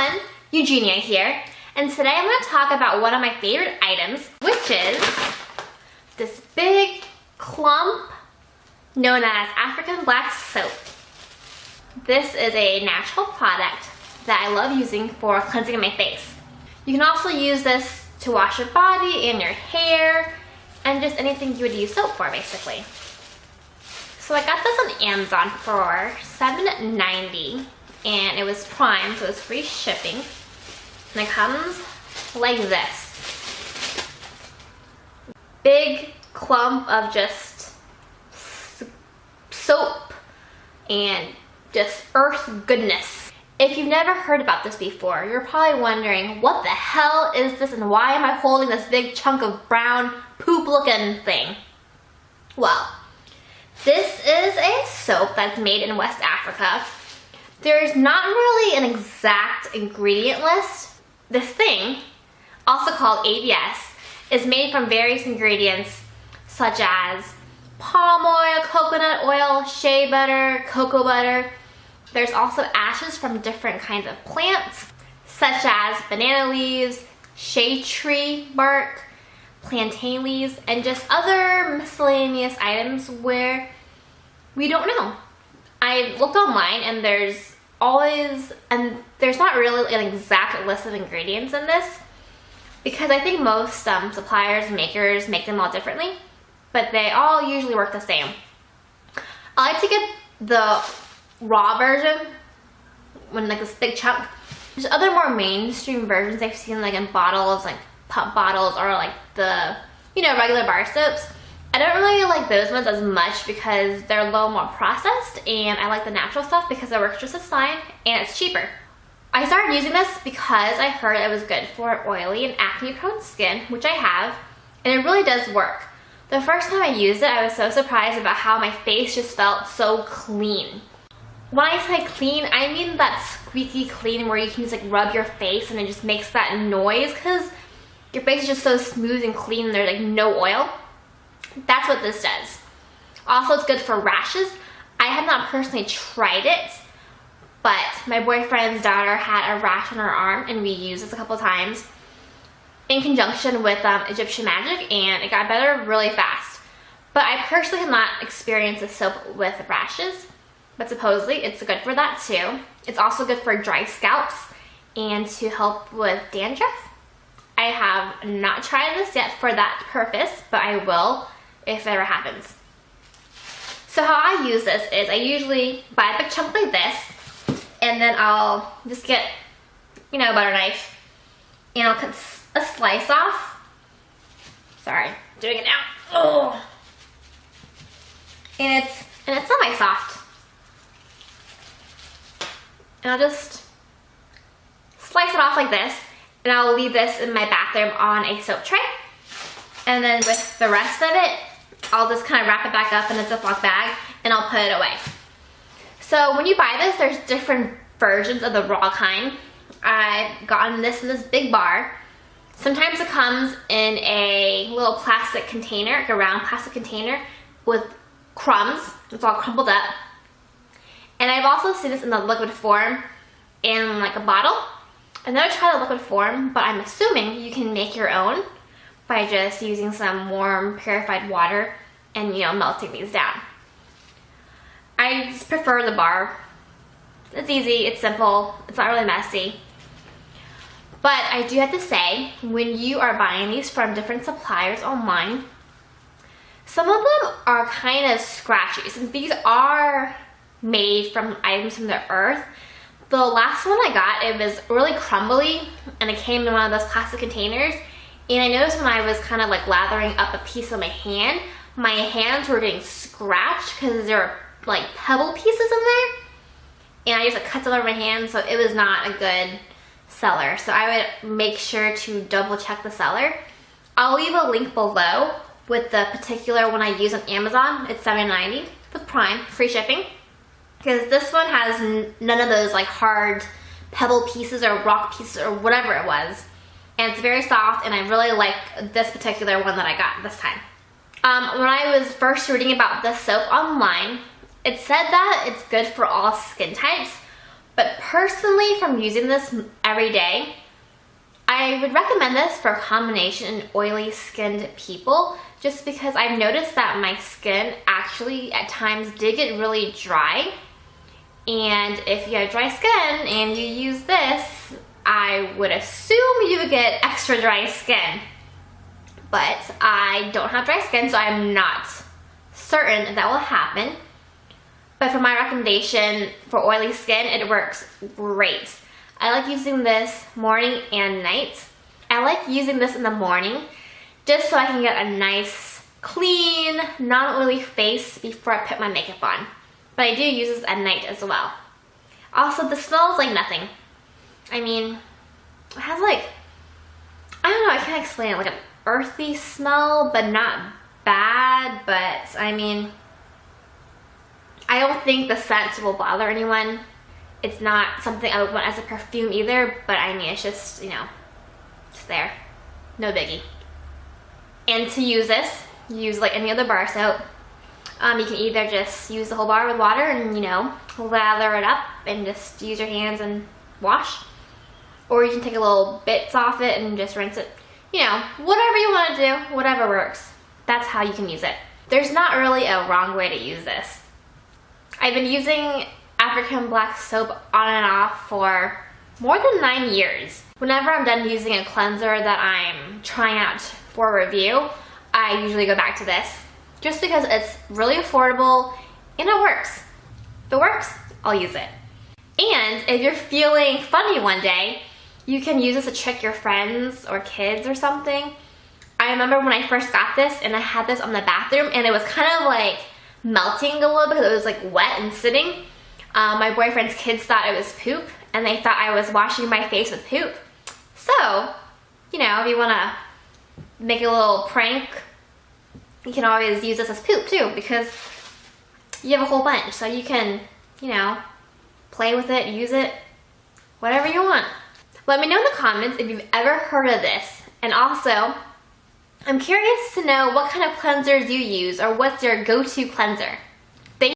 everyone, Eugenia here, and today I'm going to talk about one of my favorite items, which is this big clump known as African black soap. This is a natural product that I love using for cleansing my face. You can also use this to wash your body and your hair and just anything you would use soap for, basically. So I got this on Amazon for $7.90 and it was Prime, so it was free shipping. And it comes like this. Big clump of just soap and just earth goodness. If you've never heard about this before, you're probably wondering, what the hell is this and why am I holding this big chunk of brown poop looking thing? Well, this is a soap that's made in West Africa. There's not really an exact ingredient list. This thing, also called ABS, is made from various ingredients such as palm oil, coconut oil, shea butter, cocoa butter. There's also ashes from different kinds of plants, such as banana leaves, shade tree bark, plantain leaves, and just other miscellaneous items where we don't know. I looked online and there's not really an exact list of ingredients in this, because I think most suppliers and makers make them all differently, but they all usually work the same. I like to get the raw version, when like this big chunk. There's other more mainstream versions I've seen, like in bottles, like pump bottles, or like the, regular bar soaps. I don't really like those ones as much because they're a little more processed, and I like the natural stuff because it works just as fine and it's cheaper. I started using this because I heard it was good for oily and acne prone skin, which I have, and it really does work. The first time I used it, I was so surprised about how my face just felt so clean. When I say clean, I mean that squeaky clean where you can just like rub your face and it just makes that noise because your face is just so smooth and clean and there's like no oil. That's what this does. Also, it's good for rashes. I have not personally tried it, but my boyfriend's daughter had a rash on her arm and we used this a couple times in conjunction with Egyptian magic, and it got better really fast. But I personally have not experienced this soap with rashes, but supposedly it's good for that too. It's also good for dry scalps and to help with dandruff. I have not tried this yet for that purpose, but I will if it ever happens. So how I use this is I usually buy a big chunk like this, and then I'll just get, a butter knife, and I'll cut a slice off. Sorry, doing it now. Oh, and it's semi-soft. And I'll just slice it off like this, and I'll leave this in my bathroom on a soap tray. And then with the rest of it, I'll just kind of wrap it back up in a Ziploc bag and I'll put it away. So when you buy this, there's different versions of the raw kind. I've gotten this in this big bar. Sometimes it comes in a little plastic container, like a round plastic container with crumbs. It's all crumpled up. And I've also seen this in the liquid form in like a bottle. I've never tried the liquid form, but I'm assuming you can make your own by just using some warm purified water and melting these down. I just prefer the bar. It's easy, it's simple, it's not really messy. But I do have to say, when you are buying these from different suppliers online, some of them are kind of scratchy. Since these are made from items from the earth, the last one I got, it was really crumbly and it came in one of those plastic containers. And I noticed when I was kind of like lathering up a piece of my hands were getting scratched because there were like pebble pieces in there. And I just like cut them over my hands, so it was not a good seller. So I would make sure to double check the seller. I'll leave a link below with the particular one I use on Amazon. It's $7.90 with Prime, free shipping. Because this one has none of those like hard pebble pieces or rock pieces or whatever it was. And it's very soft, and I really like this particular one that I got this time. When I was first reading about this soap online, it said that it's good for all skin types, But personally, from using this every day, I would recommend this for a combination in oily skinned people, just because I've noticed that my skin actually at times did get really dry. And if you have dry skin and you use this, I would assume you would get extra dry skin. But I don't have dry skin, so I'm not certain that will happen. But for my recommendation for oily skin, it works great. I like using this morning and night. I like using this in the morning just so I can get a nice, clean, non-oily face before I put my makeup on. But I do use this at night as well. Also, the smell is like nothing. I mean, it has like, I don't know, I can't explain it, like an earthy smell, but not bad. But I mean, I don't think the scent will bother anyone. It's not something I would want as a perfume either, but I mean, it's just, you know, just there. No biggie. And to use this, use like any other bar soap. You can either just use the whole bar with water and, you know, lather it up and just use your hands and wash. Or you can take a little bits off it and just rinse it. You know, whatever you want to do, whatever works. That's how you can use it. There's not really a wrong way to use this. I've been using African black soap on and off for more than 9 years. Whenever I'm done using a cleanser that I'm trying out for review, I usually go back to this just because it's really affordable and it works. If it works, I'll use it. And if you're feeling funny one day, you can use this to trick your friends or kids or something. I remember when I first got this and I had this on the bathroom and it was kind of like melting a little bit because it was like wet and sitting. My boyfriend's kids thought it was poop and they thought I was washing my face with poop. So, you know, if you want to make a little prank, you can always use this as poop too because you have a whole bunch. So you can, you know, play with it, use it, whatever you want. Let me know in the comments if you've ever heard of this. And also, I'm curious to know what kind of cleansers you use or what's your go-to cleanser.